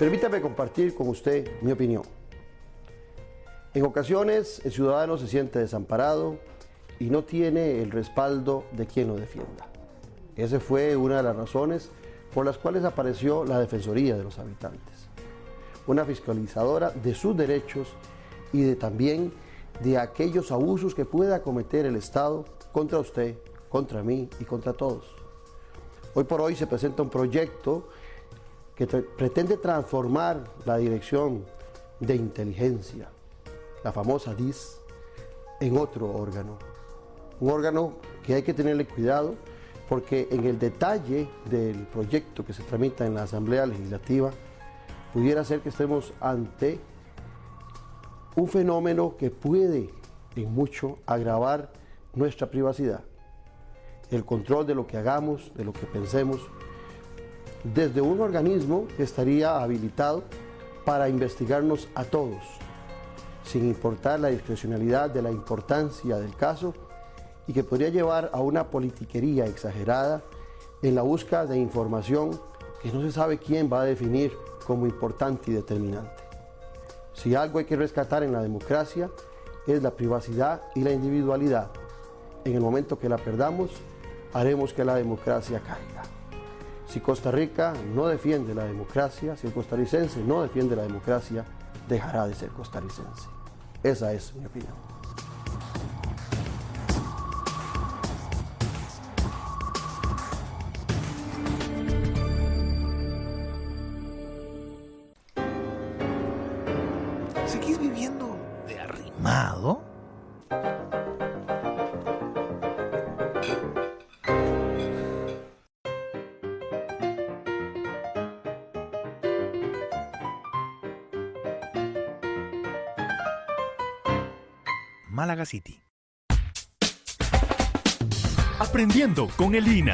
Permítame compartir con usted mi opinión. En ocasiones el ciudadano se siente desamparado y no tiene el respaldo de quien lo defienda. Esa fue una de las razones por las cuales apareció la Defensoría de los Habitantes, una fiscalizadora de sus derechos y también de aquellos abusos que pueda cometer el Estado contra usted, contra mí y contra todos. Hoy por hoy se presenta un proyecto que pretende transformar la Dirección de Inteligencia, la famosa DIS, en otro órgano. Un órgano que hay que tenerle cuidado porque en el detalle del proyecto que se tramita en la Asamblea Legislativa pudiera ser que estemos ante un fenómeno que puede en mucho agravar nuestra privacidad, el control de lo que hagamos, de lo que pensemos, desde un organismo que estaría habilitado para investigarnos a todos, sin importar la discrecionalidad de la importancia del caso y que podría llevar a una politiquería exagerada en la búsqueda de información que no se sabe quién va a definir como importante y determinante. Si algo hay que rescatar en la democracia es la privacidad y la individualidad. En el momento que la perdamos, haremos que la democracia caiga. Si Costa Rica no defiende la democracia, si el costarricense no defiende la democracia, dejará de ser costarricense. Esa es mi opinión. ¿Seguís viviendo de arrimado? Málaga City. Aprendiendo con el INA.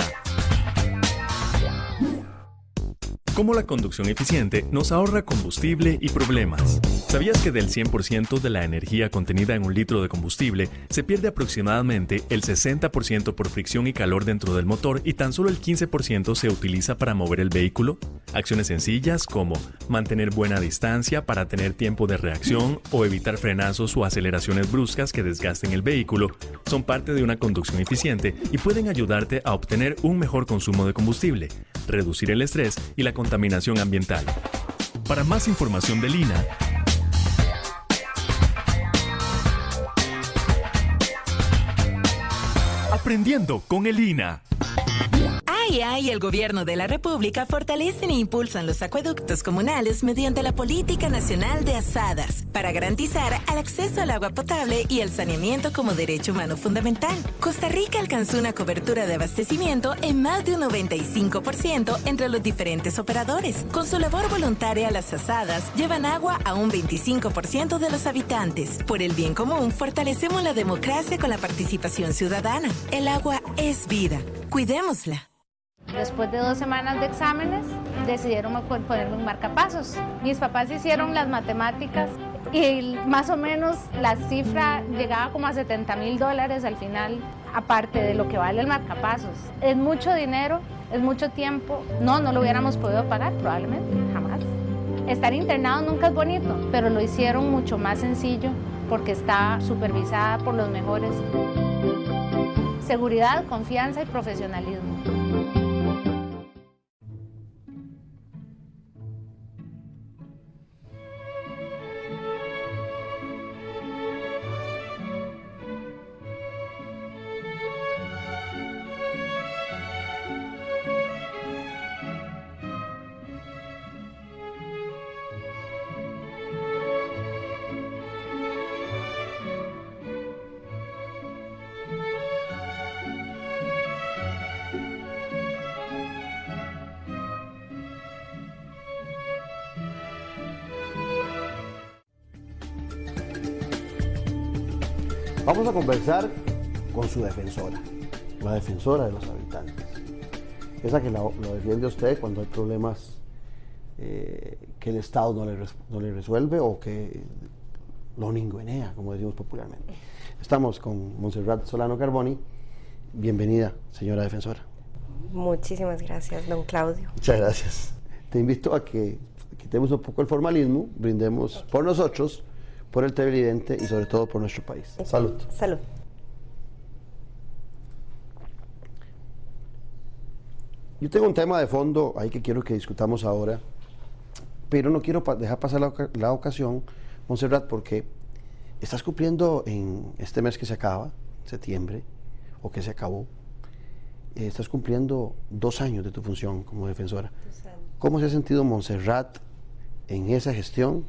Cómo la conducción eficiente nos ahorra combustible y problemas. ¿Sabías que del 100% de la energía contenida en un litro de combustible se pierde aproximadamente el 60% por fricción y calor dentro del motor y tan solo el 15% se utiliza para mover el vehículo? Acciones sencillas como mantener buena distancia para tener tiempo de reacción o evitar frenazos o aceleraciones bruscas que desgasten el vehículo son parte de una conducción eficiente y pueden ayudarte a obtener un mejor consumo de combustible, reducir el estrés y la contaminación ambiental. Para más información del INA, Aprendiendo con el INA. Ay, el gobierno de la República fortalecen e impulsan los acueductos comunales mediante la Política Nacional de Asadas para garantizar el acceso al agua potable y el saneamiento como derecho humano fundamental. Costa Rica alcanzó una cobertura de abastecimiento en más de un 95% entre los diferentes operadores. Con su labor voluntaria, las asadas llevan agua a un 25% de los habitantes. Por el bien común, fortalecemos la democracia con la participación ciudadana. El agua es vida. Cuidémosla. Después de 2 semanas de exámenes, decidieron ponerme un marcapasos. Mis papás hicieron las matemáticas y más o menos la cifra llegaba como a $70,000 al final, aparte de lo que vale el marcapasos. Es mucho dinero, es mucho tiempo. No lo hubiéramos podido pagar probablemente, jamás. Estar internado nunca es bonito, pero lo hicieron mucho más sencillo porque está supervisada por los mejores. Seguridad, confianza y profesionalismo. Vamos a conversar con su defensora, la defensora de los habitantes. Esa que lo defiende a usted cuando hay problemas que el Estado no le resuelve o que lo ninguenea, como decimos popularmente. Estamos con Montserrat Solano Carboni. Bienvenida, señora defensora. Muchísimas gracias, don Claudio. Muchas gracias. Te invito a que quitemos un poco el formalismo, brindemos por nosotros, por el televidente y sobre todo por nuestro país. Salud. Salud. Yo tengo un tema de fondo ahí que quiero que discutamos ahora, pero no quiero dejar pasar la ocasión, Montserrat, porque estás cumpliendo en este mes que se acaba, septiembre, o que se acabó, estás cumpliendo 2 años de tu función como defensora. ¿Cómo se ha sentido Montserrat en esa gestión?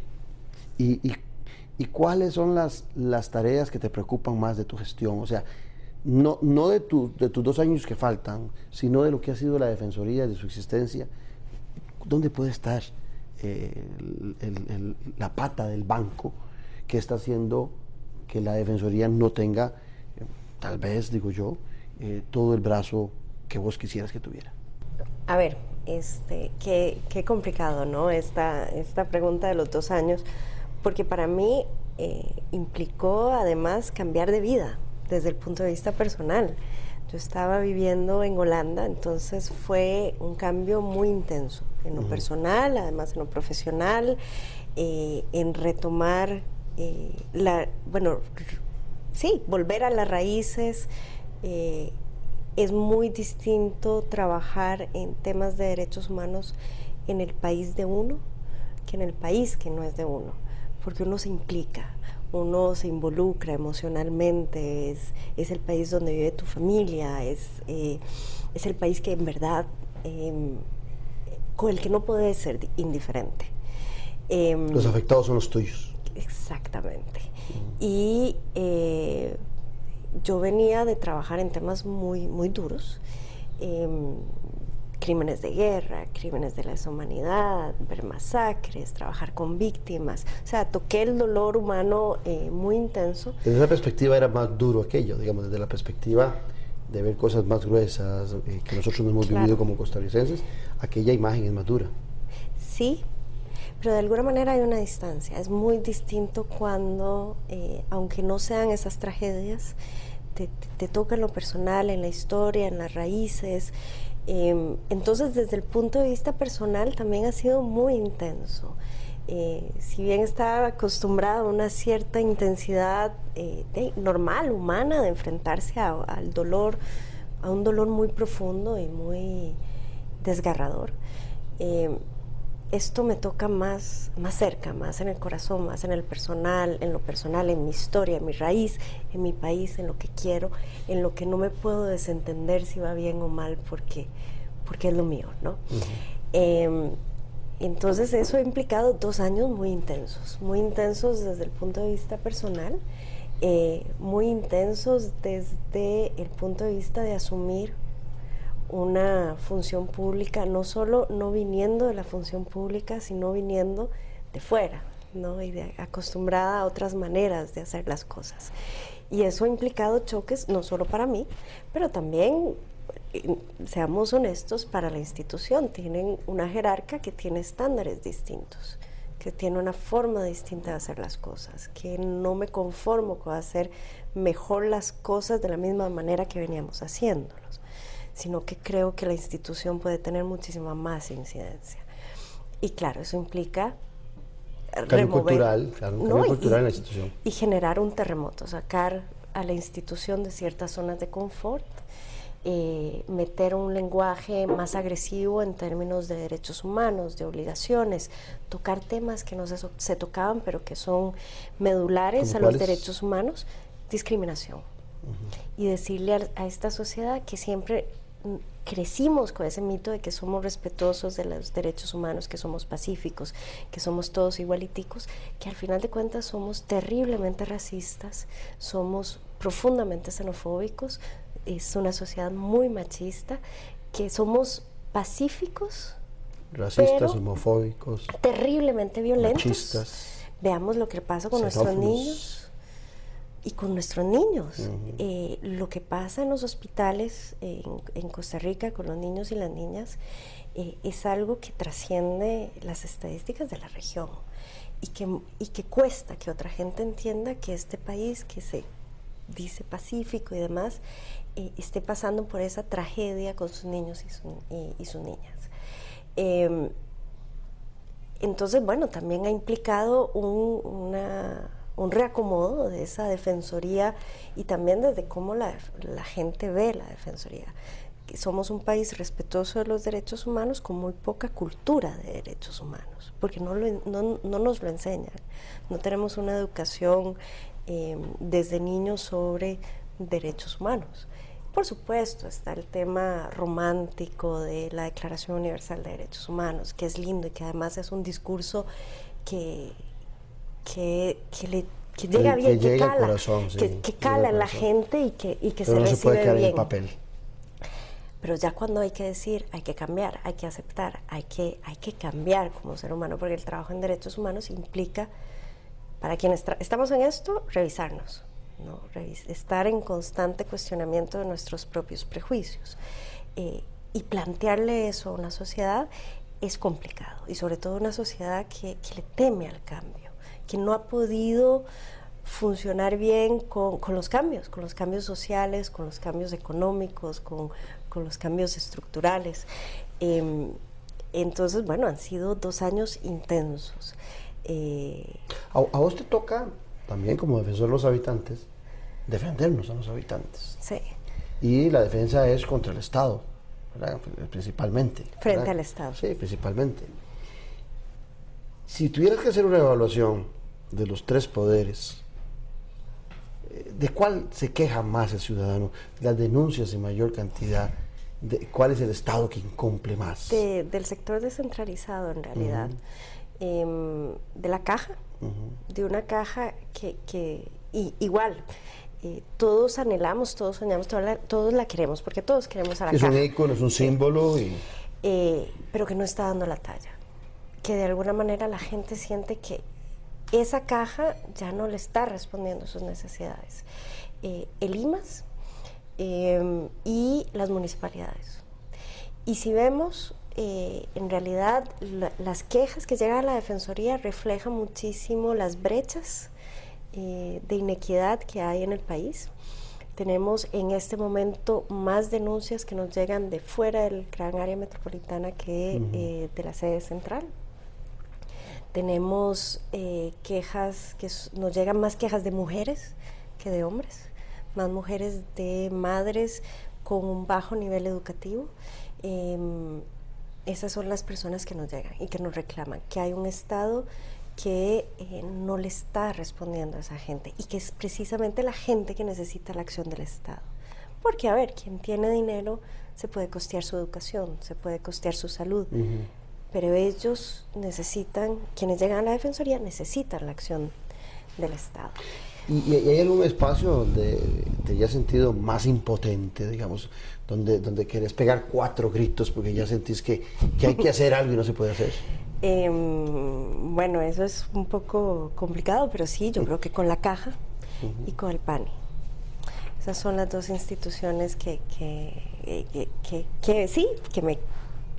¿Y cuáles son las tareas que te preocupan más de tu gestión? O sea, no de tus 2 años que faltan, sino de lo que ha sido la Defensoría, de su existencia. ¿Dónde puede estar la pata del banco que está haciendo que la Defensoría no tenga, tal vez, digo yo, todo el brazo que vos quisieras que tuviera? A ver, qué complicado, ¿no? Esta pregunta de los 2 años, porque para mí implicó además cambiar de vida desde el punto de vista personal. Yo estaba viviendo en Holanda, entonces fue un cambio muy intenso en lo personal, además en lo profesional, en retomar, volver a las raíces. Es muy distinto trabajar en temas de derechos humanos en el país de uno que en el país que no es de uno, porque uno se implica, uno se involucra emocionalmente, es el país donde vive tu familia, es el país que en verdad, con el que no puedes ser indiferente. Los afectados son los tuyos. Exactamente. Y yo venía de trabajar en temas muy, muy duros, crímenes de guerra, crímenes de lesa humanidad, ver masacres, trabajar con víctimas. O sea, toqué el dolor humano muy intenso. Desde esa perspectiva era más duro aquello, digamos, desde la perspectiva de ver cosas más gruesas que nosotros no hemos vivido como costarricenses, aquella imagen es más dura. Sí, pero de alguna manera hay una distancia. Es muy distinto cuando, aunque no sean esas tragedias, te toca en lo personal, en la historia, en las raíces. Entonces, desde el punto de vista personal también ha sido muy intenso. Si bien estaba acostumbrada a una cierta intensidad normal, humana, de enfrentarse al dolor, a un dolor muy profundo y muy desgarrador, esto me toca más cerca, más en el corazón, más en lo personal, en mi historia, en mi raíz, en mi país, en lo que quiero, en lo que no me puedo desentender si va bien o mal, porque es lo mío, ¿no? Entonces eso ha implicado 2 años muy intensos desde el punto de vista personal, muy intensos desde el punto de vista de asumir una función pública, no solo no viniendo de la función pública, sino viniendo de fuera, ¿no? Y acostumbrada a otras maneras de hacer las cosas. Y eso ha implicado choques, no solo para mí, pero también, seamos honestos, para la institución. Tienen una jerarca que tiene estándares distintos, que tiene una forma distinta de hacer las cosas, que no me conformo con hacer mejor las cosas de la misma manera que veníamos haciéndolos, sino que creo que la institución puede tener muchísima más incidencia. Y claro, eso implica cambio cultural, cultural en la institución. Y generar un terremoto, sacar a la institución de ciertas zonas de confort, meter un lenguaje más agresivo en términos de derechos humanos, de obligaciones, tocar temas que no se tocaban, pero que son medulares a los derechos humanos, discriminación. Y decirle a esta sociedad que siempre crecimos con ese mito de que somos respetuosos de los derechos humanos, que somos pacíficos, que somos todos igualiticos, que al final de cuentas somos terriblemente racistas, somos profundamente xenofóbicos, es una sociedad muy machista, que somos pacíficos, racistas, homofóbicos, terriblemente violentos. Machistas, veamos lo que pasa con nuestros niños. Y con nuestros niños, lo que pasa en los hospitales en Costa Rica con los niños y las niñas es algo que trasciende las estadísticas de la región y que cuesta que otra gente entienda que este país que se dice pacífico y demás esté pasando por esa tragedia con sus niños y sus niñas. Entonces, bueno, también ha implicado un reacomodo de esa defensoría y también desde cómo la gente ve la defensoría. Que somos un país respetuoso de los derechos humanos con muy poca cultura de derechos humanos, porque no nos lo enseñan. No tenemos una educación desde niños sobre derechos humanos. Por supuesto, está el tema romántico de la Declaración Universal de Derechos Humanos, que es lindo y que además es un discurso que llega bien, que cala, corazón, sí, que cala en la gente y que se recibe bien. Pero no se puede quedar en el papel. Pero ya cuando hay que decir, hay que cambiar, hay que aceptar, hay que cambiar como ser humano, porque el trabajo en derechos humanos implica, para quienes estamos en esto, revisarnos, ¿no? Estar en constante cuestionamiento de nuestros propios prejuicios. Y plantearle eso a una sociedad es complicado, y sobre todo una sociedad que le teme al cambio, que no ha podido funcionar bien con los cambios sociales, con los cambios económicos, con los cambios estructurales. Entonces, bueno, han sido 2 años intensos. A vos te toca, también como defensor de los habitantes, defendernos a los habitantes. Sí. Y la defensa es contra el Estado, ¿verdad? Principalmente. Frente ¿verdad? al Estado. Sí, principalmente. Si tuvieras que hacer una evaluación de los 3 poderes, ¿de cuál se queja más el ciudadano? Las denuncias en mayor cantidad. ¿Cuál es el Estado que incumple más? Del sector descentralizado, en realidad. De la caja. De una caja que igual, todos anhelamos, todos soñamos, todos la queremos, porque todos queremos a la caja. Es un ícono, es un símbolo. Pero que no está dando la talla. Que de alguna manera la gente siente que esa caja ya no le está respondiendo a sus necesidades. El IMAS y las municipalidades. Y si vemos, en realidad las quejas que llegan a la Defensoría reflejan muchísimo las brechas de inequidad que hay en el país. Tenemos en este momento más denuncias que nos llegan de fuera del gran área metropolitana que de la sede central. Tenemos quejas, nos llegan más quejas de mujeres que de hombres, más mujeres de madres con un bajo nivel educativo. Esas son las personas que nos llegan y que nos reclaman que hay un Estado que no le está respondiendo a esa gente y que es precisamente la gente que necesita la acción del Estado. Porque, a ver, quien tiene dinero se puede costear su educación, se puede costear su salud, pero ellos necesitan, quienes llegan a la Defensoría necesitan la acción del Estado. ¿Y hay algún espacio donde te hayas sentido más impotente, digamos, donde querés pegar 4 gritos porque ya sentís que hay que hacer algo y no se puede hacer? Bueno, eso es un poco complicado, pero sí, yo creo que con la caja y con el PANI. Esas son las 2 instituciones que me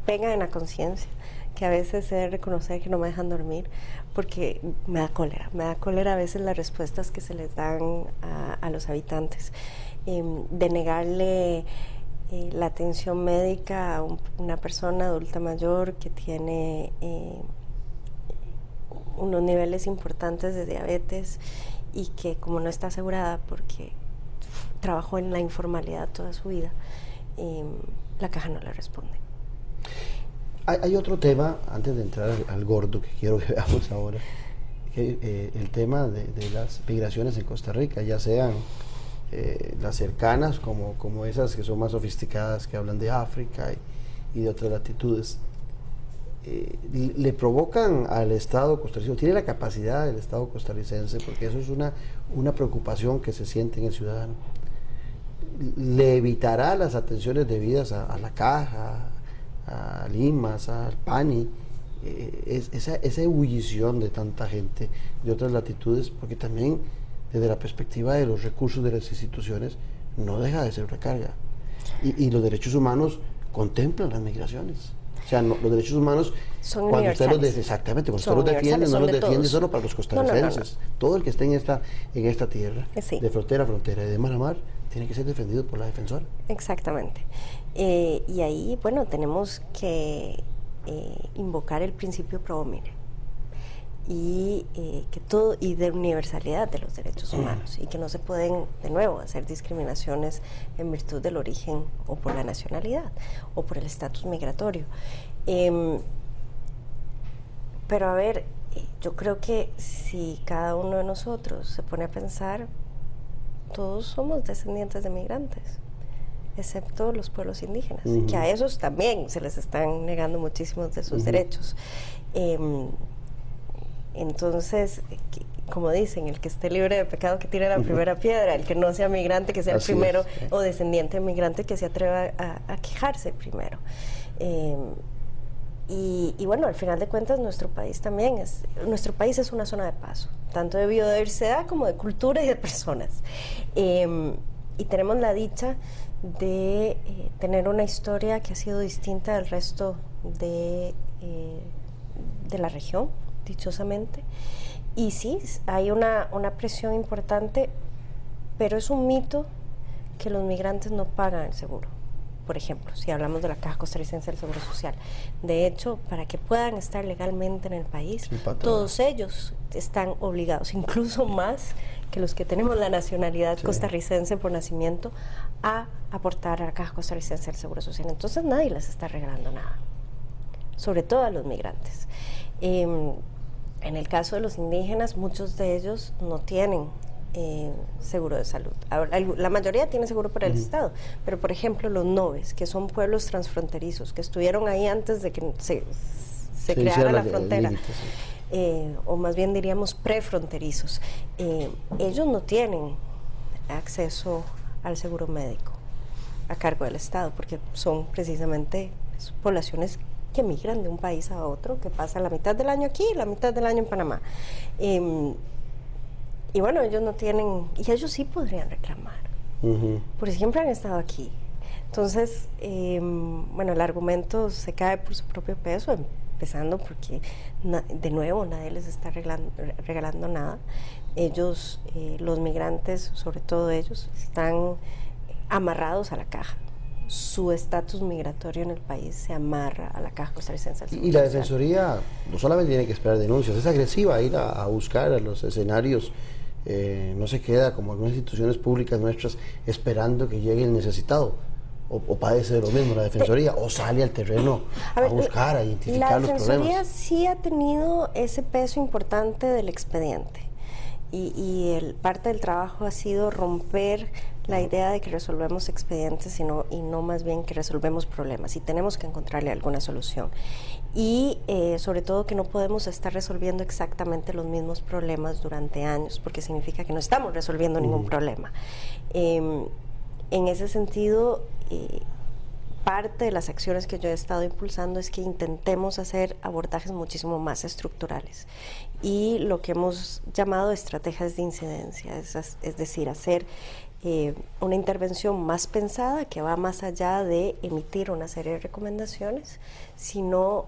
pegan en la conciencia, que a veces he de reconocer que no me dejan dormir, porque me da cólera a veces las respuestas que se les dan a los habitantes, de negarle la atención médica a una persona adulta mayor que tiene unos niveles importantes de diabetes y que, como no está asegurada porque trabajó en la informalidad toda su vida, la caja no le responde. Hay otro tema, antes de entrar al gordo, que quiero que veamos ahora, el tema de las migraciones en Costa Rica, ya sean las cercanas como esas que son más sofisticadas, que hablan de África y de otras latitudes. Le provocan al Estado costarricense, tiene la capacidad del Estado costarricense, porque eso es una preocupación que se siente en el ciudadano. Le evitará las atenciones debidas a la caja, al IMAS, al PANI, esa ebullición de tanta gente de otras latitudes, porque también desde la perspectiva de los recursos de las instituciones no deja de ser una carga. Y los derechos humanos contemplan las migraciones. O sea, los derechos humanos, son cuando usted los defiende, no los defiende solo para los costarricenses. No. Todo el que esté en esta tierra, de frontera a frontera y de mar a mar, tiene que ser defendido por la defensora. Exactamente. Y ahí, bueno, tenemos que invocar el principio pro homine. y y de universalidad de los derechos humanos, y que no se pueden, de nuevo, hacer discriminaciones en virtud del origen o por la nacionalidad o por el estatus migratorio. Pero a ver, yo creo que si cada uno de nosotros se pone a pensar, todos somos descendientes de migrantes, excepto los pueblos indígenas, que a esos también se les están negando muchísimos de sus derechos. Entonces, como dicen, el que esté libre de pecado que tire la primera piedra, el que no sea migrante que sea el primero, o descendiente de migrante que se atreva a quejarse primero. Y bueno, al final de cuentas nuestro país es una zona de paso, tanto de biodiversidad como de cultura y de personas. Y tenemos la dicha de tener una historia que ha sido distinta del resto de la región, dichosamente. Y sí, hay una presión importante, pero es un mito que los migrantes no pagan el seguro. Por ejemplo, si hablamos de la Caja Costarricense del Seguro Social. De hecho, para que puedan estar legalmente en el país, todos ellos están obligados, incluso más que los que tenemos la nacionalidad costarricense por nacimiento, a aportar a la Caja Costarricense del Seguro Social. Entonces nadie les está regalando nada, sobre todo a los migrantes. En el caso de los indígenas, muchos de ellos no tienen seguro de salud. La mayoría tiene seguro por el Estado, pero por ejemplo los noves, que son pueblos transfronterizos, que estuvieron ahí antes de que se creara la frontera, o más bien diríamos prefronterizos, ellos no tienen acceso al seguro médico a cargo del Estado, porque son precisamente poblaciones que migran de un país a otro, que pasan la mitad del año aquí y la mitad del año en Panamá. Y bueno, ellos no tienen, y ellos sí podrían reclamar, porque siempre han estado aquí. Entonces, bueno, el argumento se cae por su propio peso, empezando porque, de nuevo, nadie les está regalando nada. Ellos, los migrantes, sobre todo ellos, están amarrados a la caja. Su estatus migratorio en el país se amarra a la Caja Costarricense del Seguro Y la Social. Defensoría no solamente tiene que esperar denuncias, es agresiva a ir a buscar a los escenarios, no se queda como algunas instituciones públicas nuestras esperando que llegue el necesitado, o padece de lo mismo la Defensoría, o sale al terreno a buscar, a identificar los problemas. La Defensoría sí ha tenido ese peso importante del expediente, y parte del trabajo ha sido romper la idea de que resolvemos expedientes y no más bien que resolvemos problemas, y tenemos que encontrarle alguna solución. Y sobre todo que no podemos estar resolviendo exactamente los mismos problemas durante años, porque significa que no estamos resolviendo ningún problema. En ese sentido, parte de las acciones que yo he estado impulsando es que intentemos hacer abordajes muchísimo más estructurales, y lo que hemos llamado estrategias de incidencia, es decir, hacer una intervención más pensada que va más allá de emitir una serie de recomendaciones, sino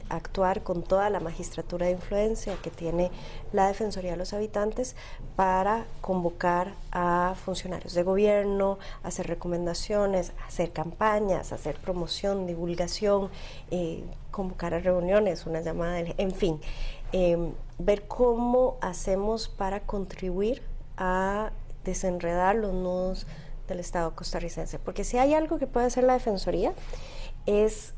actuar con toda la magistratura de influencia que tiene la Defensoría de los Habitantes para convocar a funcionarios de gobierno, hacer recomendaciones, hacer campañas, hacer promoción, divulgación, convocar a reuniones, una llamada, en fin, ver cómo hacemos para contribuir a desenredar los nudos del Estado costarricense, porque si hay algo que puede hacer la Defensoría es,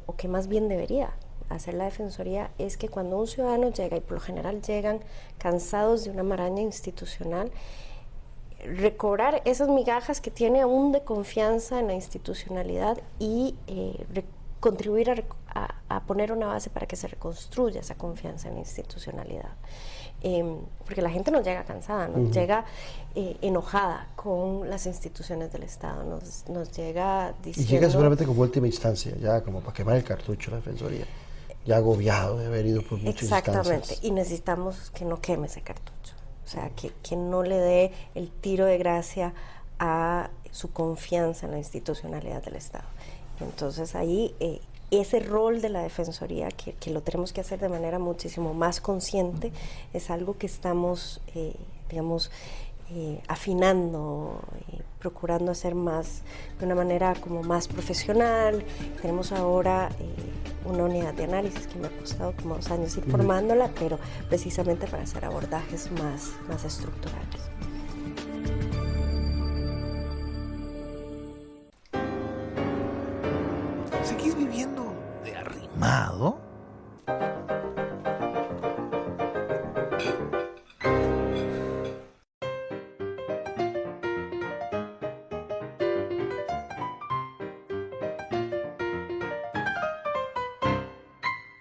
o que más bien debería hacer la Defensoría, es que cuando un ciudadano llega, y por lo general llegan cansados de una maraña institucional, recobrar esas migajas que tiene aún de confianza en la institucionalidad y contribuir a poner una base para que se reconstruya esa confianza en la institucionalidad. Porque la gente no llega cansada, nos llega enojada con las instituciones del Estado, nos llega diciendo... Y llega seguramente como última instancia, ya como para quemar el cartucho la Defensoría, ya agobiado de haber ido por muchas Exactamente, instancias. Y necesitamos que no queme ese cartucho, o sea, que no le dé el tiro de gracia a su confianza en la institucionalidad del Estado. Entonces ahí... ese rol de la Defensoría, que lo tenemos que hacer de manera muchísimo más consciente, es algo que estamos, afinando, procurando hacer más de una manera como más profesional. Tenemos ahora una unidad de análisis que me ha costado como 2 años ir formándola, pero precisamente para hacer abordajes más estructurales. ¿Seguís viviendo de arrimado?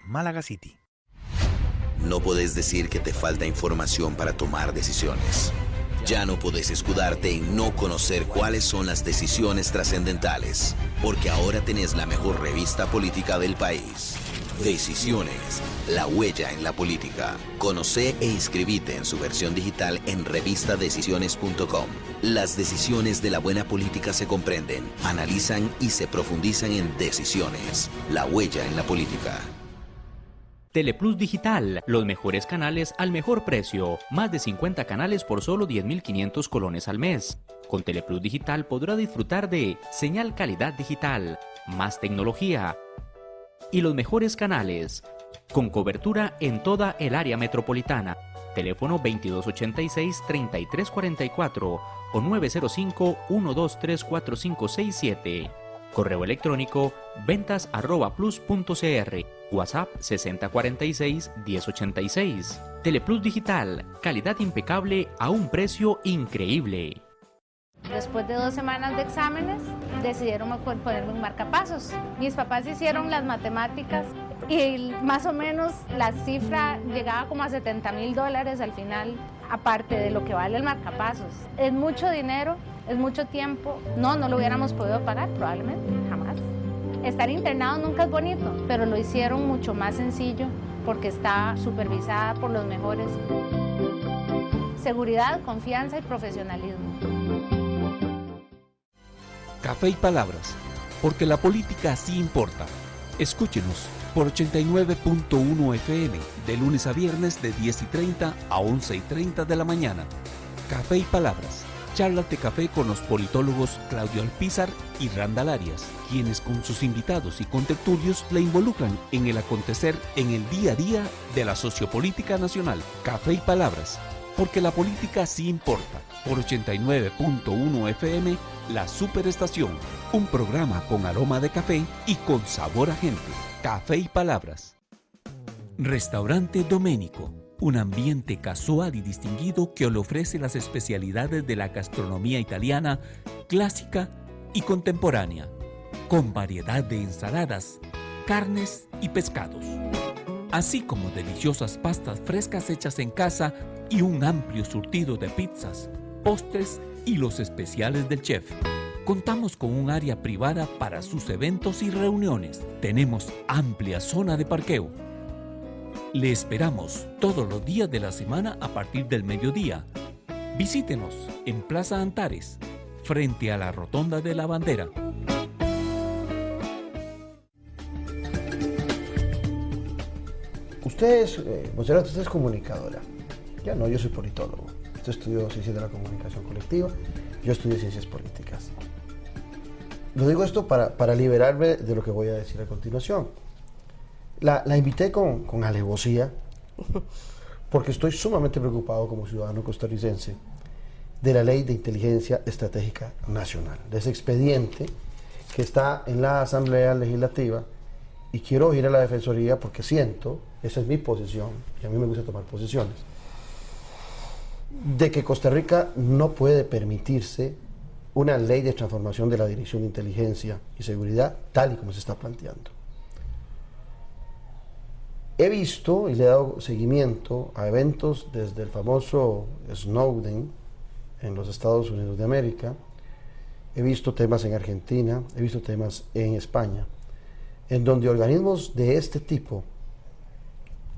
Málaga City. No podés decir que te falta información para tomar decisiones. Ya no podés escudarte en no conocer cuáles son las decisiones trascendentales, porque ahora tenés la mejor revista política del país. Decisiones, la huella en la política. Conoce e inscribite en su versión digital en revistadecisiones.com. Las decisiones de la buena política se comprenden, analizan y se profundizan en Decisiones, la huella en la política. Teleplus Digital, los mejores canales al mejor precio. Más de 50 canales por solo 10.500 colones al mes. Con Teleplus Digital podrá disfrutar de señal calidad digital, más tecnología y los mejores canales, con cobertura en toda el área metropolitana. Teléfono 2286-3344 o 905-123-4567. Correo electrónico ventas@plus.cr. WhatsApp 6046-1086. Teleplus Digital, calidad impecable a un precio increíble. Después de 2 semanas de exámenes, decidieron ponerme un marcapasos. Mis papás hicieron las matemáticas y más o menos la cifra llegaba como a $70,000 al final, aparte de lo que vale el marcapasos. Es mucho dinero, es mucho tiempo. No lo hubiéramos podido pagar probablemente, jamás. Estar internado nunca es bonito, pero lo hicieron mucho más sencillo porque está supervisada por los mejores. Seguridad, confianza y profesionalismo. Café y Palabras, porque la política sí importa. Escúchenos por 89.1 FM, de lunes a viernes de 10:30 a 11:30 de la mañana. Café y Palabras, charlas de café con los politólogos Claudio Alpizar y Randall Arias, quienes con sus invitados y contertulios la involucran en el acontecer en el día a día de la sociopolítica nacional. Café y Palabras, porque la política sí importa. Por 89.1 FM, La Superestación, un programa con aroma de café y con sabor a gente. Café y Palabras. Restaurante Doménico, un ambiente casual y distinguido que le ofrece las especialidades de la gastronomía italiana, clásica y contemporánea, con variedad de ensaladas, carnes y pescados, así como deliciosas pastas frescas hechas en casa y un amplio surtido de pizzas, postres y los especiales del chef. Contamos con un área privada para sus eventos y reuniones. Tenemos amplia zona de parqueo. Le esperamos todos los días de la semana a partir del mediodía. Visítenos en Plaza Antares, frente a la Rotonda de la Bandera. Usted es comunicadora. Ya no, yo soy politólogo. Usted estudió Ciencias de la Comunicación Colectiva, yo estudié Ciencias Políticas. Lo digo esto para liberarme de lo que voy a decir a continuación. La invité con alevosía, porque estoy sumamente preocupado como ciudadano costarricense de la Ley de Inteligencia Estratégica Nacional, de ese expediente que está en la Asamblea Legislativa, y quiero ir a la Defensoría porque siento, esa es mi posición, y a mí me gusta tomar posiciones, de que Costa Rica no puede permitirse una ley de transformación de la Dirección de Inteligencia y Seguridad tal y como se está planteando. He visto y le he dado seguimiento a eventos desde el famoso Snowden en los Estados Unidos de América, he visto temas en Argentina, he visto temas en España, en donde organismos de este tipo,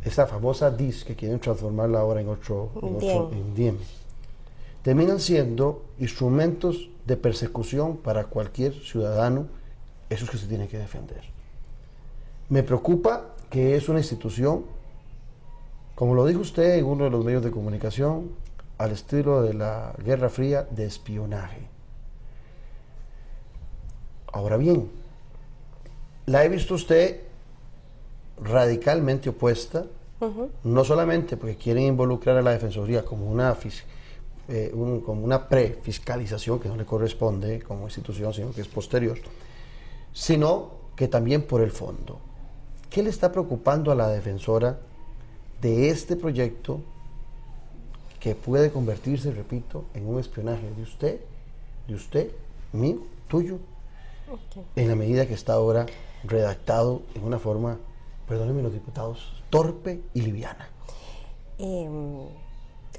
esa famosa DIS que quieren transformarla ahora en DIEM, terminan siendo instrumentos de persecución para cualquier ciudadano, esos que se tienen que defender. Me preocupa que es una institución, como lo dijo usted en uno de los medios de comunicación, al estilo de la Guerra Fría, de espionaje. Ahora bien, la he visto usted radicalmente opuesta, no solamente porque quieren involucrar a la Defensoría como una prefiscalización que no le corresponde como institución, sino que es posterior, sino que también por el fondo. ¿Qué le está preocupando a la defensora de este proyecto que puede convertirse, repito, en un espionaje de usted, mío, tuyo, en la medida que está ahora redactado en una forma, perdónenme los diputados, torpe y liviana?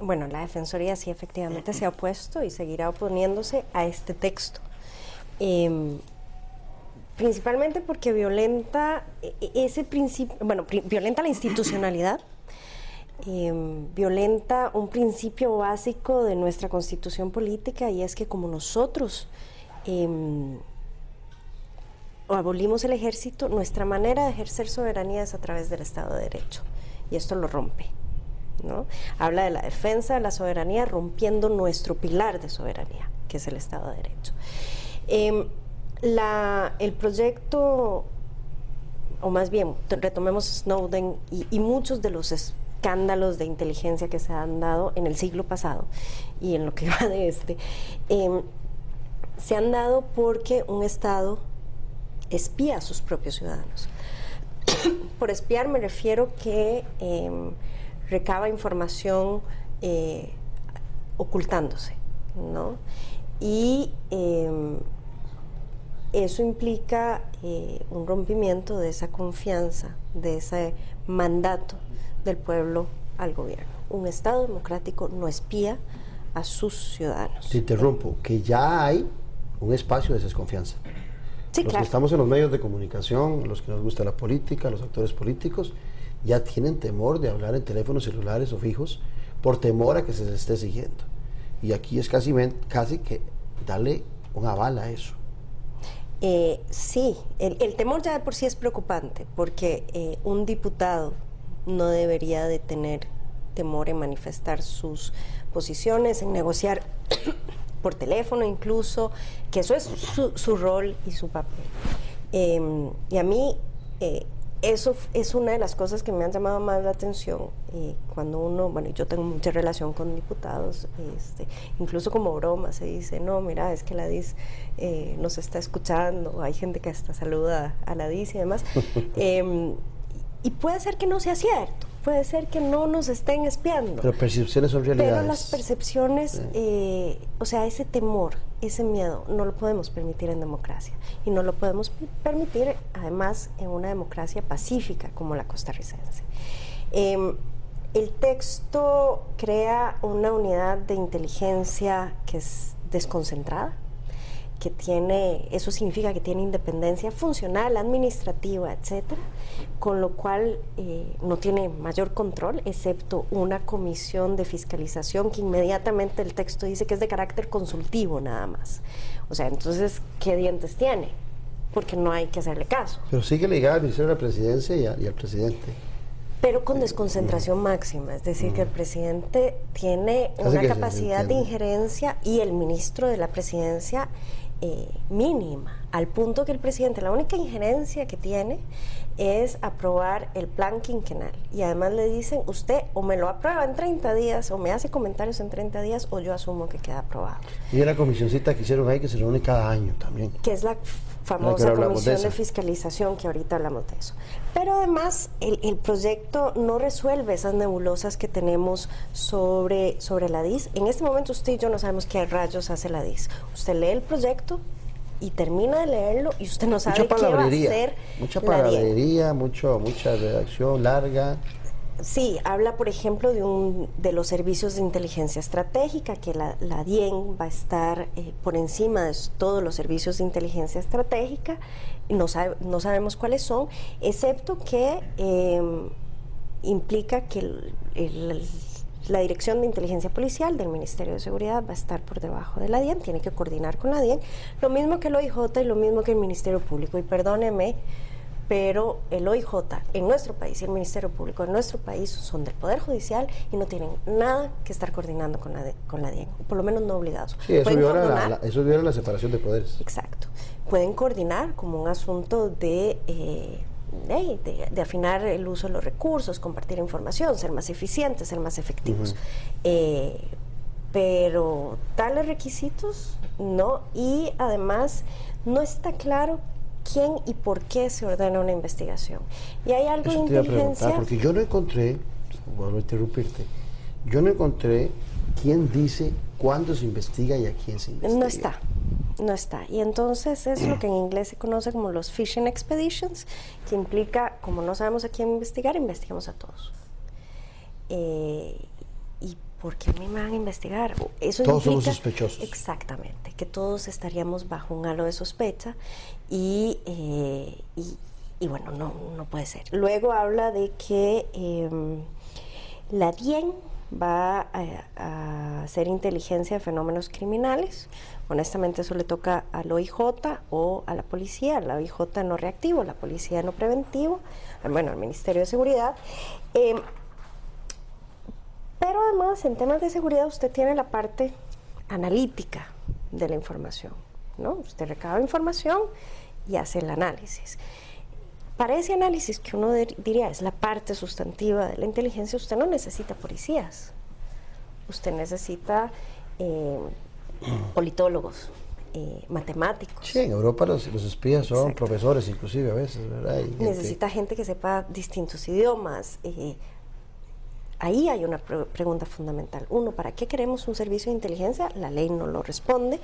Bueno, la Defensoría sí efectivamente se ha opuesto y seguirá oponiéndose a este texto. Principalmente porque violenta ese principio, bueno, violenta la institucionalidad, violenta un principio básico de nuestra Constitución política, y es que como nosotros abolimos el ejército, nuestra manera de ejercer soberanía es a través del Estado de Derecho, y esto lo rompe, ¿no? Habla de la defensa de la soberanía rompiendo nuestro pilar de soberanía, que es el Estado de Derecho. El proyecto, o más bien, retomemos Snowden y muchos de los escándalos de inteligencia que se han dado en el siglo pasado y en lo que va de se han dado porque un Estado espía a sus propios ciudadanos. Por espiar me refiero que recaba información ocultándose, ¿no? Y eso implica un rompimiento de esa confianza, de ese mandato del pueblo al gobierno. Un Estado democrático no espía a sus ciudadanos. Te interrumpo, que ya hay un espacio de desconfianza. Sí, los claro. que estamos en los medios de comunicación, los que nos gusta la política, los actores políticos, ya tienen temor de hablar en teléfonos celulares o fijos por temor a que se les esté siguiendo. Y aquí es casi que darle un aval a eso. Sí, el temor ya de por sí es preocupante, porque un diputado no debería de tener temor en manifestar sus posiciones, en negociar por teléfono incluso, que eso es su rol y su papel. Y a mí eso es una de las cosas que me han llamado más la atención cuando uno, bueno, yo tengo mucha relación con diputados, incluso como broma se dice, no, mira, es que la DIS nos está escuchando, hay gente que hasta saluda a la DIS y demás, y puede ser que no sea cierto, puede ser que no nos estén espiando. Pero percepciones son realidades. Pero las percepciones, o sea, ese temor, ese miedo, no lo podemos permitir en democracia. Y no lo podemos permitir, además, en una democracia pacífica como la costarricense. El texto crea una unidad de inteligencia que es desconcentrada, que tiene, eso significa que tiene independencia funcional, administrativa, etcétera, con lo cual no tiene mayor control, excepto una comisión de fiscalización que inmediatamente el texto dice que es de carácter consultivo nada más. O sea, entonces, ¿qué dientes tiene? Porque no hay que hacerle caso. Pero sigue ligada al Ministerio de la Presidencia y al presidente. Pero con desconcentración máxima, es decir, que el presidente tiene una capacidad de injerencia y el ministro de la Presidencia mínima, al punto que el presidente, la única injerencia que tiene es aprobar el plan quinquenal, y además le dicen, usted o me lo aprueba en 30 días o me hace comentarios en 30 días o yo asumo que queda aprobado. Y la comisioncita que hicieron ahí, que se reúne cada año también, que es la famosa comisión de fiscalización, que ahorita hablamos de eso. Pero además el proyecto no resuelve esas nebulosas que tenemos sobre la DIS. En este momento usted y yo no sabemos qué rayos hace la DIS. Usted lee el proyecto y termina de leerlo y usted no sabe qué va a hacer. Mucha palabrería, mucha redacción larga. Sí, habla, por ejemplo, de los servicios de inteligencia estratégica, que la DIEN va a estar por encima de todos los servicios de inteligencia estratégica. No sabemos cuáles son, excepto que implica que la Dirección de Inteligencia Policial del Ministerio de Seguridad va a estar por debajo de la DIEN, tiene que coordinar con la DIEN, lo mismo que el OIJ y lo mismo que el Ministerio Público. Y perdóneme, pero el OIJ en nuestro país y el Ministerio Público en nuestro país son del Poder Judicial y no tienen nada que estar coordinando con la DIAN, por lo menos no obligados. Sí, eso viola la separación de poderes. Exacto. Pueden coordinar como un asunto de afinar el uso de los recursos, compartir información, ser más eficientes, ser más efectivos. Pero tales requisitos no, y además no está claro quién y por qué se ordena una investigación. Y hay algo de inteligencia... Porque yo no encontré, vuelvo a interrumpirte, yo no encontré quién dice cuándo se investiga y a quién se investiga. No está. Y entonces es lo que en inglés se conoce como los fishing expeditions, que implica, como no sabemos a quién investigar, investigamos a todos. ¿Y por qué a mí me van a investigar? Eso todos implica, somos sospechosos. Exactamente, que todos estaríamos bajo un halo de sospecha y bueno, no puede ser. Luego habla de que la DIAN va a hacer inteligencia de fenómenos criminales. Honestamente eso le toca al OIJ o a la policía, al OIJ no reactivo, la policía no preventivo, bueno, al Ministerio de Seguridad. Pero además en temas de seguridad usted tiene la parte analítica de la información, ¿no? Usted recaba información y hace el análisis. Para ese análisis que uno diría es la parte sustantiva de la inteligencia, usted no necesita policías, usted necesita politólogos, matemáticos. Sí, en Europa los espías son Exacto. profesores inclusive a veces, ¿verdad? Necesita gente que sepa distintos idiomas. Ahí hay una pregunta fundamental. Uno, ¿para qué queremos un servicio de inteligencia? La ley no lo responde,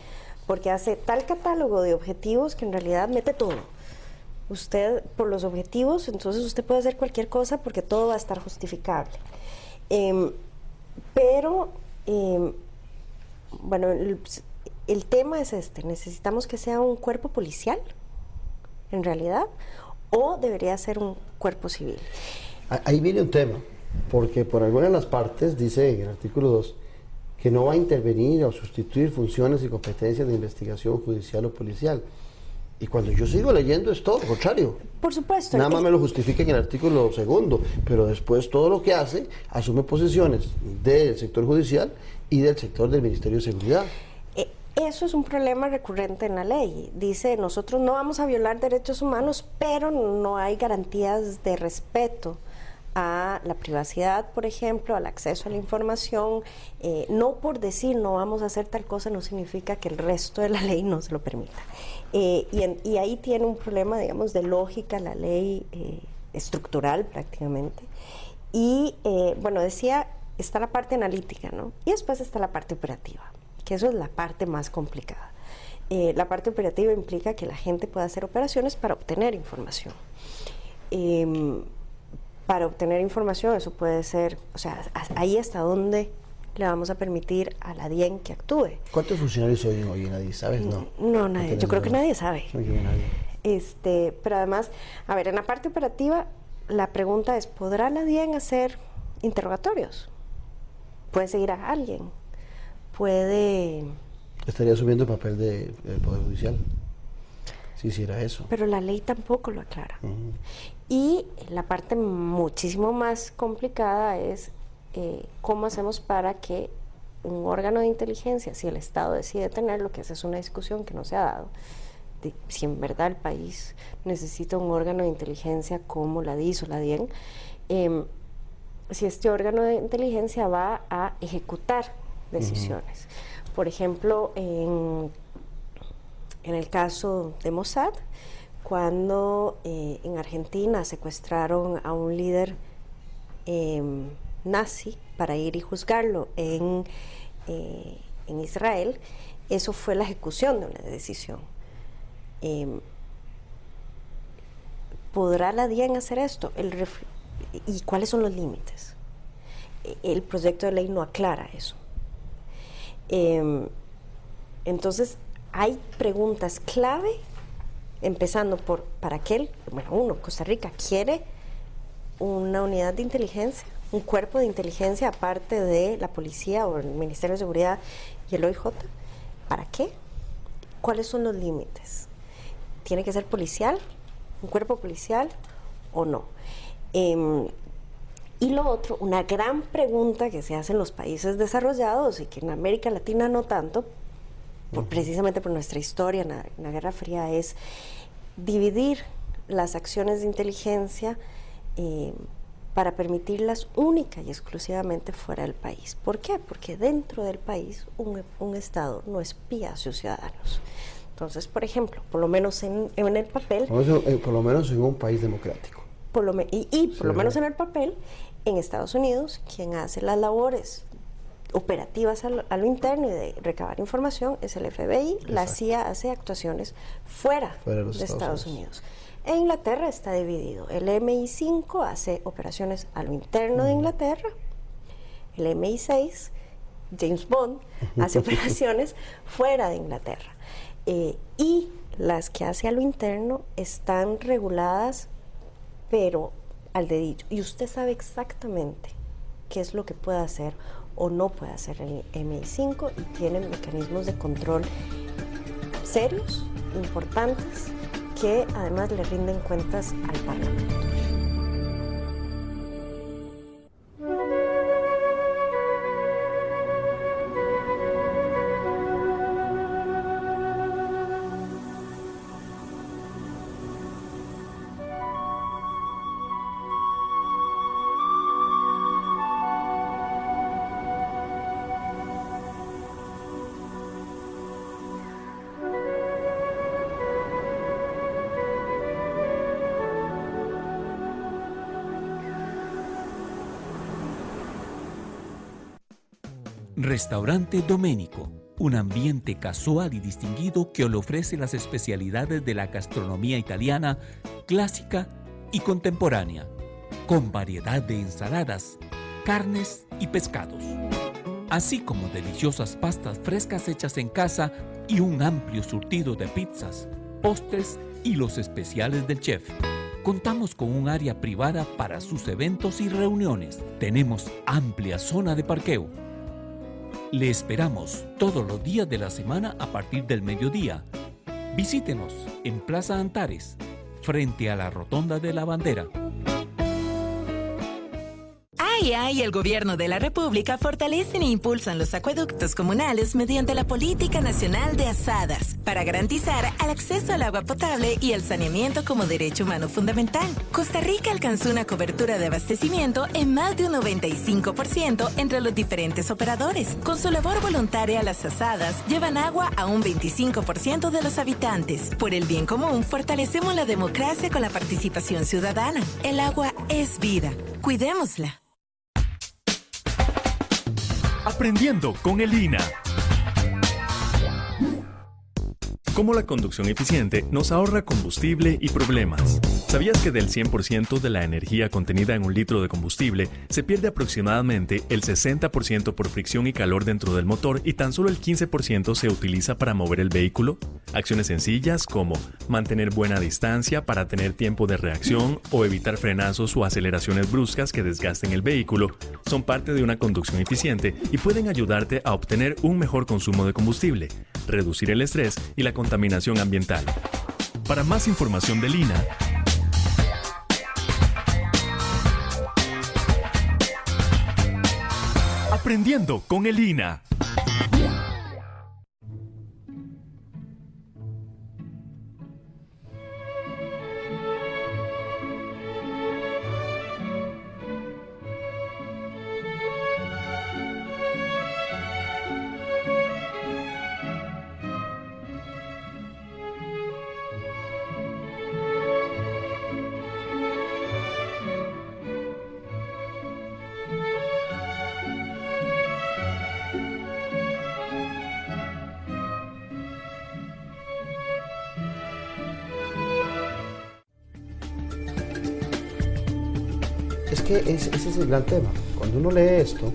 porque hace tal catálogo de objetivos que en realidad mete todo. Usted, por los objetivos, entonces usted puede hacer cualquier cosa porque todo va a estar justificable. Bueno, el tema es este: necesitamos que sea un cuerpo policial, en realidad, o debería ser un cuerpo civil. Ahí viene un tema, porque por alguna de las partes dice en el artículo 2 que no va a intervenir o sustituir funciones y competencias de investigación judicial o policial. Y cuando yo sigo leyendo es todo lo contrario. Por supuesto. Nada más me lo justifica en el artículo 2, pero después todo lo que hace asume posiciones del sector judicial y del sector del Ministerio de Seguridad. Eso es un problema recurrente en la ley. Dice, nosotros no vamos a violar derechos humanos, pero no hay garantías de respeto a la privacidad, por ejemplo, al acceso a la información. No por decir no vamos a hacer tal cosa no significa que el resto de la ley no se lo permita. Y ahí tiene un problema, digamos, de lógica la ley estructural prácticamente. Y bueno, decía, está la parte analítica, ¿no? Y después está la parte operativa, que eso es la parte más complicada. La parte operativa implica que la gente pueda hacer operaciones para obtener información. Para obtener información, eso puede ser, o sea, ahí hasta dónde le vamos a permitir a la DIAN que actúe. ¿Cuántos funcionarios hoy en nadie? ¿Sabes? No, nadie. Yo creo que nadie sabe. No, nadie. Pero además, a ver, en la parte operativa, la pregunta es, ¿podrá la DIAN hacer interrogatorios? ¿Puede seguir a alguien? ¿Puede...? Estaría asumiendo el papel del Poder Judicial, si hiciera eso. Pero la ley tampoco lo aclara. Y la parte muchísimo más complicada es cómo hacemos para que un órgano de inteligencia, si el Estado decide tenerlo, que esa es una discusión que no se ha dado, de si en verdad el país necesita un órgano de inteligencia como la DIS o la DIAN, si este órgano de inteligencia va a ejecutar decisiones. Por ejemplo, en el caso de Mossad, cuando en Argentina secuestraron a un líder nazi para ir y juzgarlo en Israel, eso fue la ejecución de una decisión. ¿Podrá la DIAN hacer esto? ¿Y cuáles son los límites? El proyecto de ley no aclara eso. Entonces, hay preguntas clave, empezando por, ¿para qué? Bueno, Costa Rica quiere una unidad de inteligencia, un cuerpo de inteligencia aparte de la policía o el Ministerio de Seguridad y el OIJ. ¿Para qué? ¿Cuáles son los límites? ¿Tiene que ser policial? un cuerpo policial o no. Y lo otro, una gran pregunta que se hace en los países desarrollados y que en América Latina no tanto, precisamente por nuestra historia en la Guerra Fría, es dividir las acciones de inteligencia para permitirlas única y exclusivamente fuera del país. ¿Por qué? Porque dentro del país un Estado no espía a sus ciudadanos. Entonces, por ejemplo, por lo menos en el papel... Por lo menos en un país democrático. Por lo menos en el papel, en Estados Unidos, quien hace las labores operativas a lo interno y de recabar información es el FBI. Exacto. La CIA hace actuaciones fuera de Estados Unidos. En Inglaterra está dividido. El MI5 hace operaciones a lo interno de Inglaterra. El MI6, James Bond, hace operaciones fuera de Inglaterra. Y las que hace a lo interno están reguladas, pero al dedillo. Y usted sabe exactamente qué es lo que puede hacer o no puede hacer el MI5 y tiene mecanismos de control serios, importantes, que además le rinden cuentas al Parlamento. Restaurante Domenico, un ambiente casual y distinguido que le ofrece las especialidades de la gastronomía italiana clásica y contemporánea, con variedad de ensaladas, carnes y pescados, así como deliciosas pastas frescas hechas en casa y un amplio surtido de pizzas, postres y los especiales del chef. Contamos con un área privada para sus eventos y reuniones. Tenemos amplia zona de parqueo. Le esperamos todos los días de la semana a partir del mediodía. Visítenos en Plaza Antares, frente a la Rotonda de la Bandera. El Gobierno de la República fortalecen e impulsan los acueductos comunales mediante la Política Nacional de Asadas para garantizar el acceso al agua potable y el saneamiento como derecho humano fundamental. Costa Rica alcanzó una cobertura de abastecimiento en más de un 95% entre los diferentes operadores. Con su labor voluntaria, las asadas llevan agua a un 25% de los habitantes. Por el bien común, fortalecemos la democracia con la participación ciudadana. El agua es vida. Cuidémosla. Aprendiendo con el INA. Cómo la conducción eficiente nos ahorra combustible y problemas. ¿Sabías que del 100% de la energía contenida en un litro de combustible se pierde aproximadamente el 60% por fricción y calor dentro del motor y tan solo el 15% se utiliza para mover el vehículo? Acciones sencillas como mantener buena distancia para tener tiempo de reacción o evitar frenazos o aceleraciones bruscas que desgasten el vehículo son parte de una conducción eficiente y pueden ayudarte a obtener un mejor consumo de combustible, reducir el estrés y la contaminación ambiental. Para más información del INA, Aprendiendo con el INA. Es que ese es el gran tema. Cuando uno lee esto,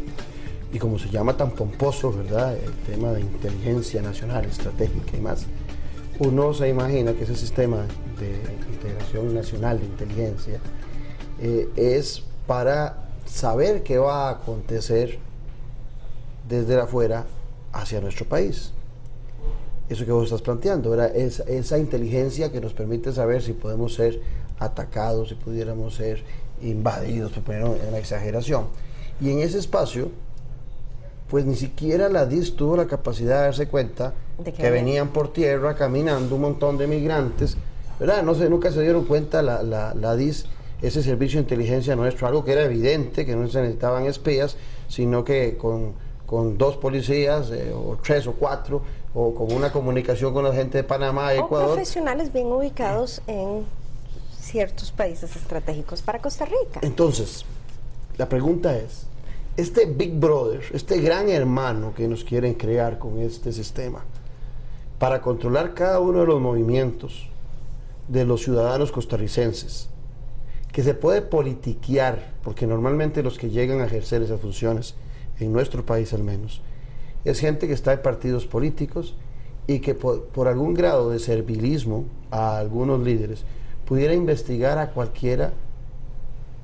y como se llama tan pomposo, ¿verdad?, el tema de inteligencia nacional, estratégica y más, uno se imagina que ese sistema de integración nacional de inteligencia es para saber qué va a acontecer desde afuera hacia nuestro país. eso que vos estás planteando, ¿verdad? Esa inteligencia que nos permite saber si podemos ser atacados, si pudiéramos ser invadidos, por poner una exageración. Y en ese espacio, pues ni siquiera la DIS tuvo la capacidad de darse cuenta de que venían por tierra caminando un montón de migrantes, ¿verdad? Nunca se dieron cuenta la DIS, ese servicio de inteligencia nuestro, algo que era evidente, que no se necesitaban espías, sino que con 2 policías, o 3 o 4, o con una comunicación con la gente de Panamá y Ecuador. O profesionales bien ubicados en ciertos países estratégicos para Costa Rica. Entonces, la pregunta es, este Big Brother, este gran hermano que nos quieren crear con este sistema, para controlar cada uno de los movimientos de los ciudadanos costarricenses, que se puede politiquear, porque normalmente los que llegan a ejercer esas funciones, en nuestro país al menos, es gente que está en partidos políticos y que por algún grado de servilismo a algunos líderes pudiera investigar a cualquiera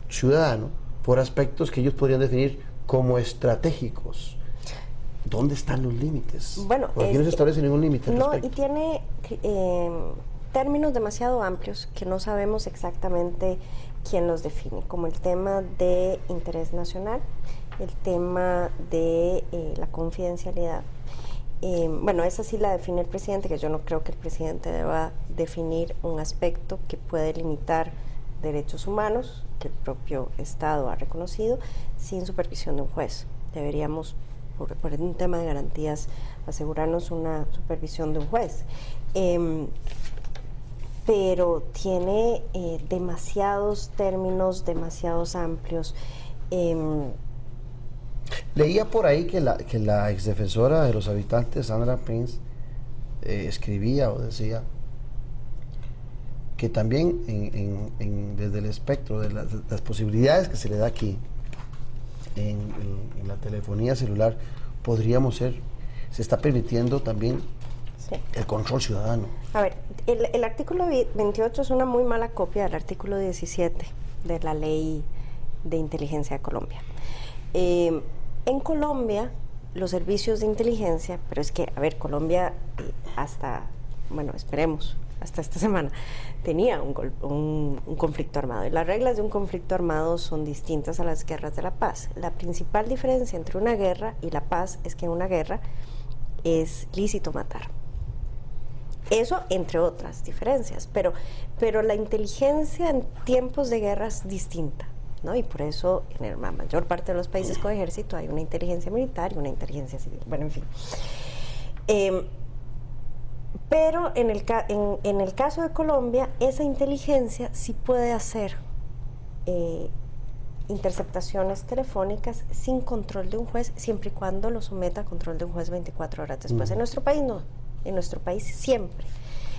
ciudadano por aspectos que ellos podrían definir como estratégicos. ¿Dónde están los límites? Bueno, porque aquí no se establece ningún límite al respecto. Y tiene términos demasiado amplios que no sabemos exactamente quién los define, como el tema de interés nacional, el tema de la confidencialidad. Bueno, esa sí la define el presidente, que yo no creo que el presidente deba definir un aspecto que puede limitar derechos humanos, que el propio Estado ha reconocido, sin supervisión de un juez. Deberíamos, por un tema de garantías, asegurarnos una supervisión de un juez. Pero tiene demasiados términos, demasiados amplios. Leía por ahí que la exdefensora de los habitantes, Sandra Prince, escribía o decía que también desde el espectro de las posibilidades que se le da aquí en la telefonía celular, se está permitiendo también el control ciudadano. A ver, el artículo 28 es una muy mala copia del artículo 17 de la Ley de Inteligencia de Colombia. En Colombia, los servicios de inteligencia, pero es que, a ver, Colombia esperemos, hasta esta semana, tenía un conflicto armado. Y las reglas de un conflicto armado son distintas a las guerras de la paz. La principal diferencia entre una guerra y la paz es que en una guerra es lícito matar. Eso, entre otras diferencias, pero la inteligencia en tiempos de guerra es distinta, ¿no? Y por eso en la mayor parte de los países con ejército hay una inteligencia militar y una inteligencia civil. Bueno, en fin. Pero en el caso de Colombia, esa inteligencia sí puede hacer interceptaciones telefónicas sin control de un juez, siempre y cuando lo someta a control de un juez 24 horas después. En nuestro país no. En nuestro país siempre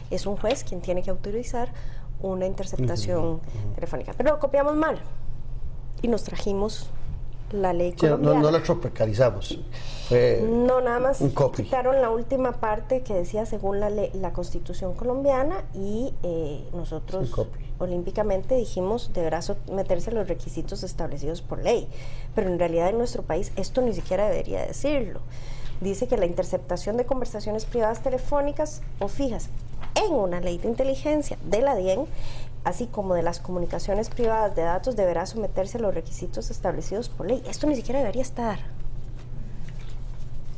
es un juez quien tiene que autorizar una interceptación telefónica. Pero lo copiamos mal y nos trajimos la ley colombiana. No la tropicalizamos. No, nada más quitaron la última parte que decía según la Constitución colombiana y nosotros olímpicamente dijimos deberá someterse a los requisitos establecidos por ley. Pero en realidad en nuestro país esto ni siquiera debería decirlo. Dice que la interceptación de conversaciones privadas telefónicas o fijas en una ley de inteligencia de la DIEN, así como de las comunicaciones privadas de datos, deberá someterse a los requisitos establecidos por ley. Esto ni siquiera debería estar.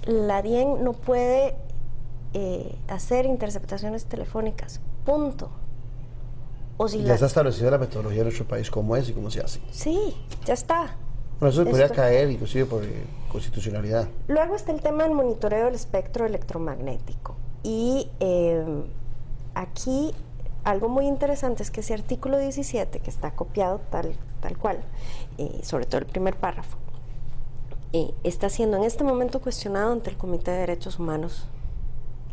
La DIEN no puede hacer interceptaciones telefónicas, punto. O si ya está establecida la metodología de nuestro país, cómo es y cómo se hace. Sí, ya está. Bueno, eso podría caer inclusive por constitucionalidad. Luego está el tema del monitoreo del espectro electromagnético. Y aquí algo muy interesante es que ese artículo 17, que está copiado tal cual, sobre todo el primer párrafo, está siendo en este momento cuestionado ante el Comité de Derechos Humanos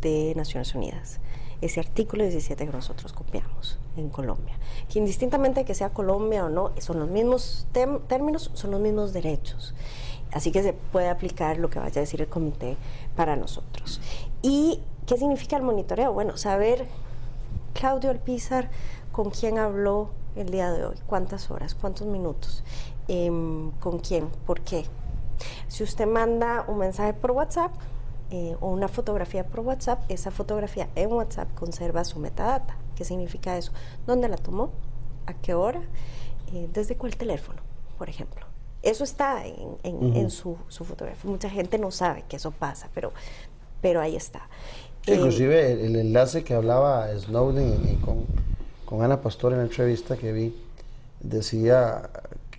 de Naciones Unidas. Ese artículo 17 que nosotros copiamos en Colombia, que indistintamente que sea Colombia o no, son los mismos términos, son los mismos derechos. Así que se puede aplicar lo que vaya a decir el comité para nosotros. ¿Y qué significa el monitoreo? Bueno, saber, Claudio Alpizar, con quién habló el día de hoy, cuántas horas, cuántos minutos, con quién, por qué. Si usted manda un mensaje por WhatsApp, o una fotografía por WhatsApp, esa fotografía en WhatsApp conserva su metadata. ¿Qué significa eso? ¿Dónde la tomó? ¿A qué hora? ¿Desde cuál teléfono, por ejemplo? Eso está en su fotografía. Mucha gente no sabe que eso pasa, pero ahí está. Inclusive el enlace que hablaba Snowden con Ana Pastor en la entrevista que vi, decía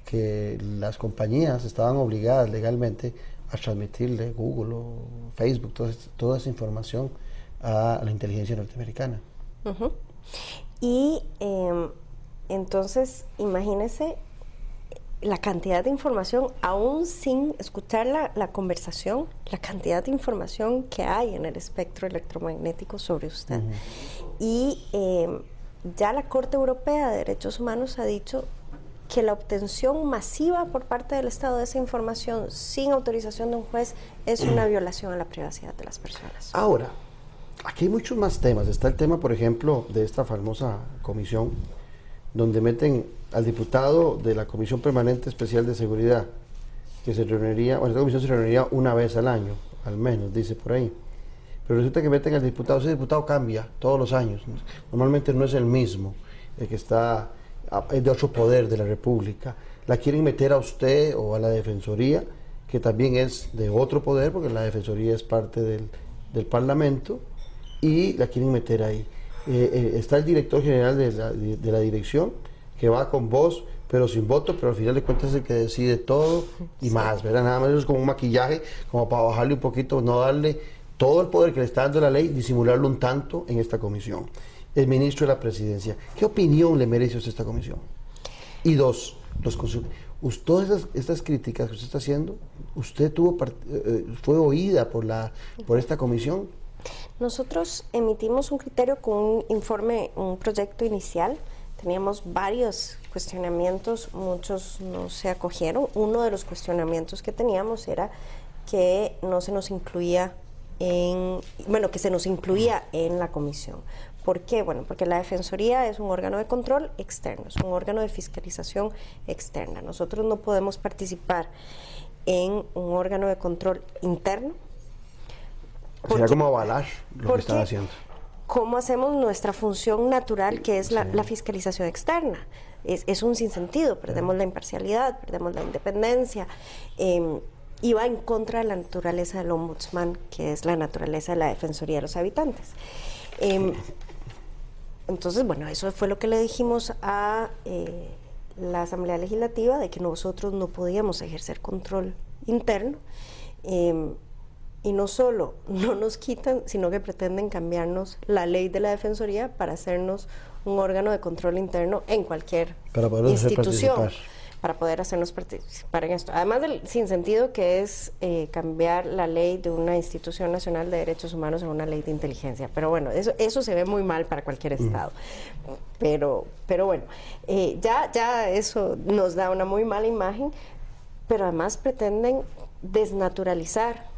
que las compañías estaban obligadas legalmente a transmitirle Google o Facebook toda esa información a la inteligencia norteamericana. Y entonces, imagínese la cantidad de información, aún sin escuchar la conversación, la cantidad de información que hay en el espectro electromagnético sobre usted. Y ya la Corte Europea de Derechos Humanos ha dicho que la obtención masiva por parte del Estado de esa información sin autorización de un juez es una violación a la privacidad de las personas. Ahora, aquí hay muchos más temas. Está el tema, por ejemplo, de esta famosa comisión, donde meten al diputado de la Comisión Permanente Especial de Seguridad, que se reuniría, esta comisión se reuniría una vez al año, al menos, dice por ahí. Pero resulta que meten al diputado, ese diputado cambia todos los años. Normalmente no es el mismo, el que está, es de otro poder de la República. La quieren meter a usted o a la Defensoría, que también es de otro poder, porque la Defensoría es parte del Parlamento, y la quieren meter ahí. Está el director general de la dirección, que va con voz, pero sin voto, pero al final de cuentas es el que decide todo y más, ¿verdad? Nada más eso es como un maquillaje, como para bajarle un poquito, no darle todo el poder que le está dando la ley, disimularlo un tanto en esta comisión. El ministro de la Presidencia, ¿qué opinión le merece a usted esta comisión? Y dos, todas estas críticas que usted está haciendo, ¿usted fue oída por esta comisión? Nosotros emitimos un criterio con un informe, un proyecto inicial. Teníamos varios cuestionamientos, muchos no se acogieron. Uno de los cuestionamientos que teníamos era que no se nos incluía que se nos incluía en la comisión. ¿Por qué? Bueno, porque la Defensoría es un órgano de control externo, es un órgano de fiscalización externa. Nosotros no podemos participar en un órgano de control interno. Sería como avalar lo que están haciendo. ¿Cómo hacemos nuestra función natural, que es la fiscalización externa? Es un sinsentido, perdemos la imparcialidad, perdemos la independencia, y va en contra de la naturaleza del ombudsman, que es la naturaleza de la Defensoría de los Habitantes. Entonces, bueno, eso fue lo que le dijimos a la Asamblea Legislativa, de que nosotros no podíamos ejercer control interno. Y no solo no nos quitan, sino que pretenden cambiarnos la ley de la Defensoría para hacernos un órgano de control interno en cualquier institución, para poder hacernos participar en esto. Además del sinsentido que es cambiar la ley de una institución nacional de derechos humanos en una ley de inteligencia. Pero bueno, eso se ve muy mal para cualquier Estado. Pero bueno, ya eso nos da una muy mala imagen, pero además pretenden desnaturalizar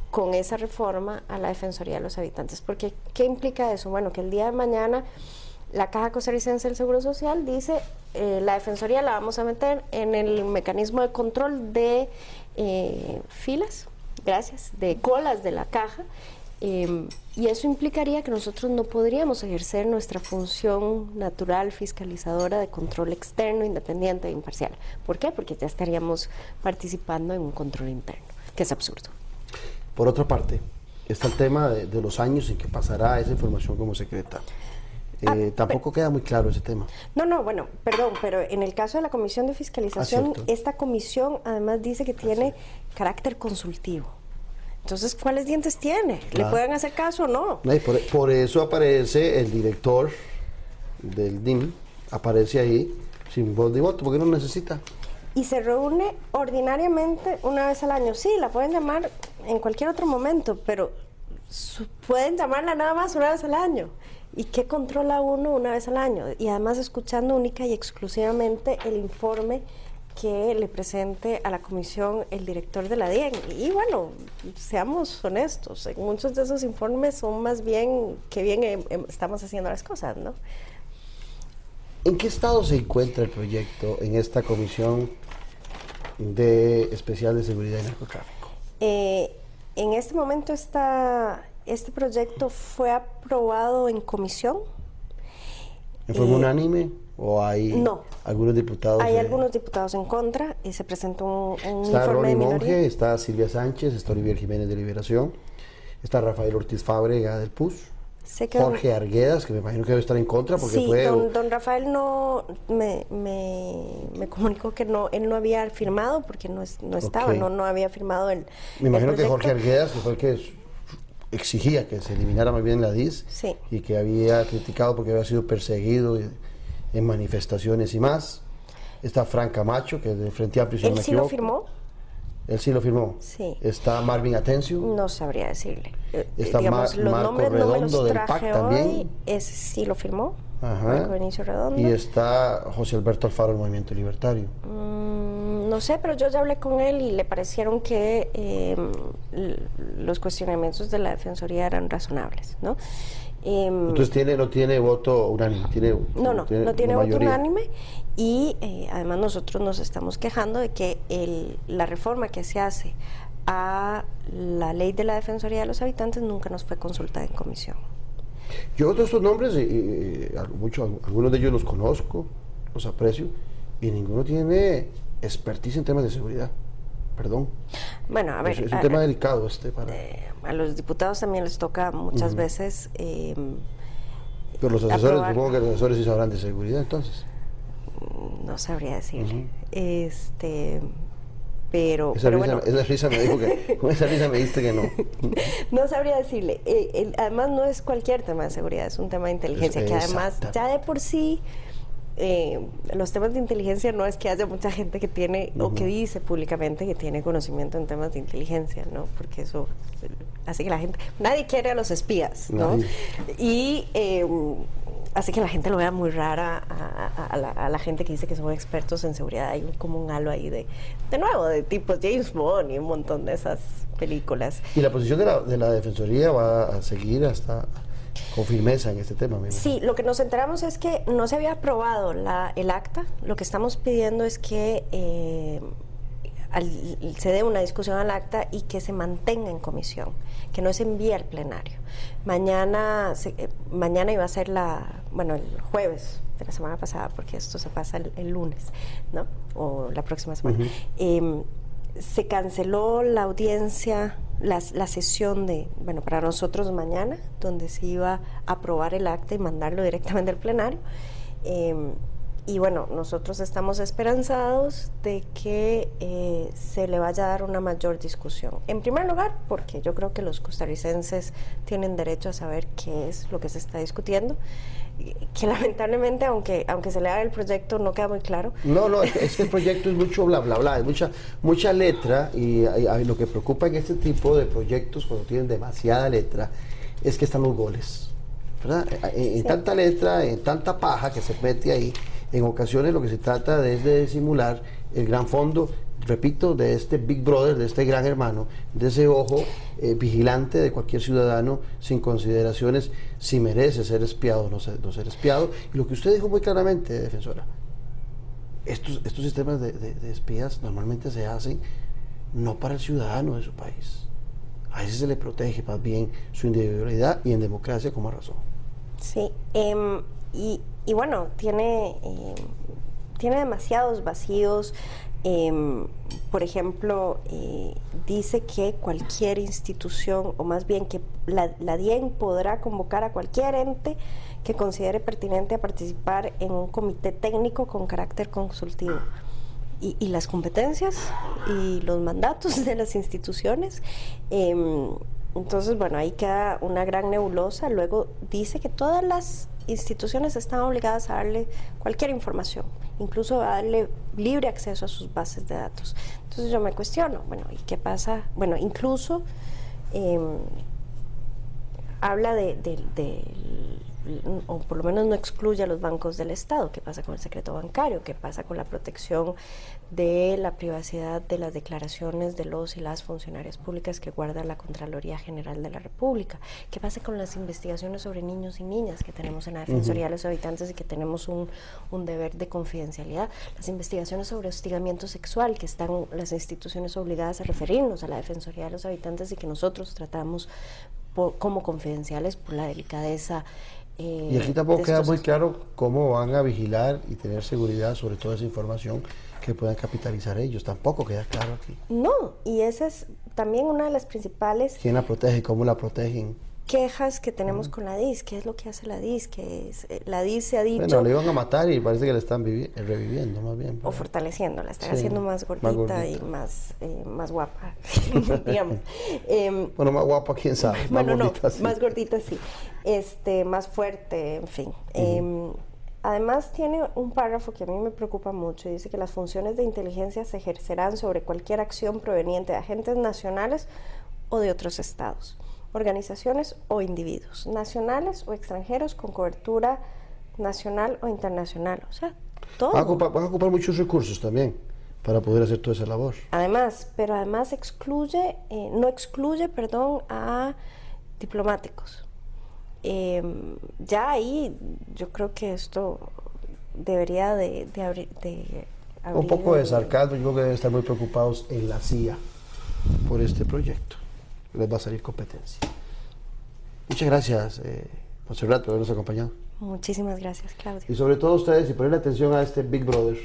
con esa reforma a la Defensoría de los Habitantes. Porque, ¿qué implica eso? Bueno, que el día de mañana la Caja Costarricense del Seguro Social dice, la Defensoría la vamos a meter en el mecanismo de control de de colas de la Caja, y eso implicaría que nosotros no podríamos ejercer nuestra función natural fiscalizadora de control externo, independiente e imparcial. ¿Por qué? Porque ya estaríamos participando en un control interno, que es absurdo. Por otra parte, está el tema de los años en que pasará esa información como secreta. Tampoco queda muy claro ese tema. No, bueno, perdón, pero en el caso de la Comisión de Fiscalización, esta comisión además dice que tiene carácter consultivo. Entonces, ¿cuáles dientes tiene? Claro. ¿Le pueden hacer caso o no? Por eso aparece el director del DIM, aparece ahí sin voz ni voto, porque no necesita. Y se reúne ordinariamente una vez al año. Sí, la pueden llamar en cualquier otro momento, pero pueden llamarla nada más una vez al año. ¿Y qué controla uno una vez al año? Y además escuchando única y exclusivamente el informe que le presente a la comisión el director de la DIEN. Y bueno, seamos honestos, muchos de esos informes son más bien que bien estamos haciendo las cosas, ¿no? ¿En qué estado se encuentra el proyecto en esta comisión especial de seguridad y narcotráfico? En este momento este proyecto fue aprobado en comisión. ¿En forma unánime o hay algunos diputados? Hay algunos diputados en contra y se presentó un está informe Ronnie de minoría. Monge, está Silvia Sánchez, está Olivier Jiménez de Liberación, está Rafael Ortiz Fábrega del PUS, Jorge Arguedas, que me imagino que debe estar en contra porque sí, fue... don Rafael no me comunicó que él no había firmado porque no estaba, no había firmado el Me imagino el que Jorge Arguedas, que fue el que exigía que se eliminara más bien la DIS, sí, y que había criticado porque había sido perseguido en manifestaciones y más. Está Frank Camacho, que es del Frente Amplio, si no me equivoco. ¿Él sí lo firmó? Él sí lo firmó. Sí. Está Marvin Atencio. No sabría decirle. Está digamos, los Marco nombres Redondo no me los del traje PAC hoy. también. Ese sí lo firmó. Ajá. Marco Benicio Redondo. Y está José Alberto Alfaro del Movimiento Libertario. No sé, pero yo ya hablé con él y le parecieron que los cuestionamientos de la Defensoría eran razonables, ¿no? Entonces no tiene voto unánime. No tiene voto unánime y además nosotros nos estamos quejando de que la reforma que se hace a la ley de la Defensoría de los Habitantes nunca nos fue consultada en comisión. Yo todos estos nombres, algunos de ellos los conozco, los aprecio, y ninguno tiene expertise en temas de seguridad. Perdón. Bueno, a ver. Es un tema delicado a los diputados también les toca muchas veces. Pero los asesores, supongo que los asesores sí sabrán de seguridad, entonces. No sabría decirle. Pero bueno. Esa risa me dijo que. Con esa risa me diste que no. No sabría decirle. Además, no es cualquier tema de seguridad, es un tema de inteligencia, que además, ya de por sí. Los temas de inteligencia no es que haya mucha gente que tiene o que dice públicamente que tiene conocimiento en temas de inteligencia, ¿no? Porque eso hace que la gente... Nadie quiere a los espías, ¿no? Y hace que la gente lo vea muy rara a la gente que dice que son expertos en seguridad. Hay como un halo ahí de nuevo, de tipo James Bond y un montón de esas películas. ¿Y la posición de la Defensoría va a seguir hasta... con firmeza en este tema? Sí, lo que nos enteramos es que no se había aprobado el acta. Lo que estamos pidiendo es que se dé una discusión al acta y que se mantenga en comisión, que no se envíe al plenario. Mañana iba a ser el jueves de la semana pasada, porque esto se pasa el lunes, ¿no? O la próxima semana. Se canceló la audiencia, la sesión para nosotros mañana, donde se iba a aprobar el acta y mandarlo directamente al plenario. Y bueno, nosotros estamos esperanzados de que se le vaya a dar una mayor discusión. En primer lugar, porque yo creo que los costarricenses tienen derecho a saber qué es lo que se está discutiendo, que lamentablemente, aunque se le haga el proyecto, no queda muy claro. No, es que el proyecto es mucho bla, bla, bla, es mucha letra, y lo que preocupa en este tipo de proyectos, cuando tienen demasiada letra, es que están los goles, ¿verdad? En tanta letra, en tanta paja que se mete ahí, en ocasiones lo que se trata es de simular el gran fondo, repito, de este Big Brother, de este gran hermano, de ese ojo vigilante de cualquier ciudadano, sin consideraciones si merece ser espiado o no ser espiado. Y lo que usted dijo muy claramente, defensora, estos sistemas de espías normalmente se hacen no para el ciudadano de su país. A ese se le protege más bien su individualidad, y en democracia con más razón. Sí, y bueno, tiene demasiados vacíos. Por ejemplo, dice que cualquier institución, o más bien que la DIEN podrá convocar a cualquier ente que considere pertinente a participar en un comité técnico con carácter consultivo. Y las competencias y los mandatos de las instituciones. Entonces, bueno, ahí queda una gran nebulosa. Luego dice que todas las instituciones están obligadas a darle cualquier información, incluso a darle libre acceso a sus bases de datos. Entonces yo me cuestiono, bueno, ¿y qué pasa? Bueno, incluso habla de o por lo menos no excluye a los bancos del Estado. ¿Qué pasa con el secreto bancario? ¿Qué pasa con la protección de la privacidad de las declaraciones de los y las funcionarias públicas que guarda la Contraloría General de la República? ¿Qué pasa con las investigaciones sobre niños y niñas que tenemos en la Defensoría de los Habitantes y que tenemos un deber de confidencialidad? Las investigaciones sobre hostigamiento sexual, que están las instituciones obligadas a referirnos a la Defensoría de los Habitantes y que nosotros tratamos como confidenciales por la delicadeza. Y aquí tampoco queda muy claro cómo van a vigilar y tener seguridad sobre toda esa información que puedan capitalizar ellos. Tampoco queda claro aquí. No, y esa es también una de las principales... ¿Quién la protege? ¿Cómo la protegen? Quejas que tenemos con la DIS. ¿Qué es lo que hace la DIS? La DIS se ha dicho... Bueno, le iban a matar y parece que la están reviviendo más bien. O fortaleciendo, la están haciendo más gordita y más guapa, digamos. Bueno, más guapa, quién sabe. Bueno, más gordita, sí. Más gordita, sí. Más fuerte, en fin. Además, tiene un párrafo que a mí me preocupa mucho y dice que las funciones de inteligencia se ejercerán sobre cualquier acción proveniente de agentes nacionales o de otros estados, organizaciones o individuos, nacionales o extranjeros con cobertura nacional o internacional. O sea, todo. Van a ocupar muchos recursos también para poder hacer toda esa labor. Además, pero además no excluye a diplomáticos. Ya ahí yo creo que esto debería de abrir un poco de sarcasmo. Yo creo que deben estar muy preocupados en la CIA por este proyecto. Les va a salir competencia. Muchas gracias, Montserrat, por habernos acompañado. Muchísimas gracias, Claudio. Y sobre todo ustedes, y ponerle atención a este Big Brother,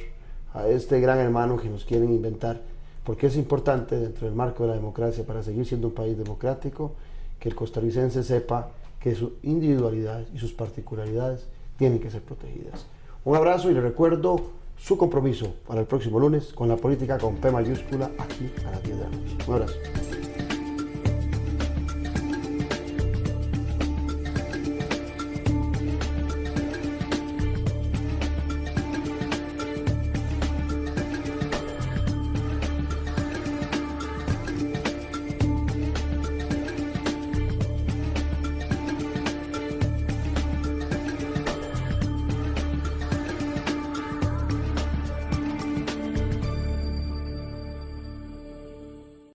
a este gran hermano que nos quieren inventar, porque es importante dentro del marco de la democracia, para seguir siendo un país democrático, que el costarricense sepa que su individualidad y sus particularidades tienen que ser protegidas. Un abrazo y les recuerdo su compromiso para el próximo lunes con la política con P mayúscula aquí a las 10 de la noche. Un abrazo.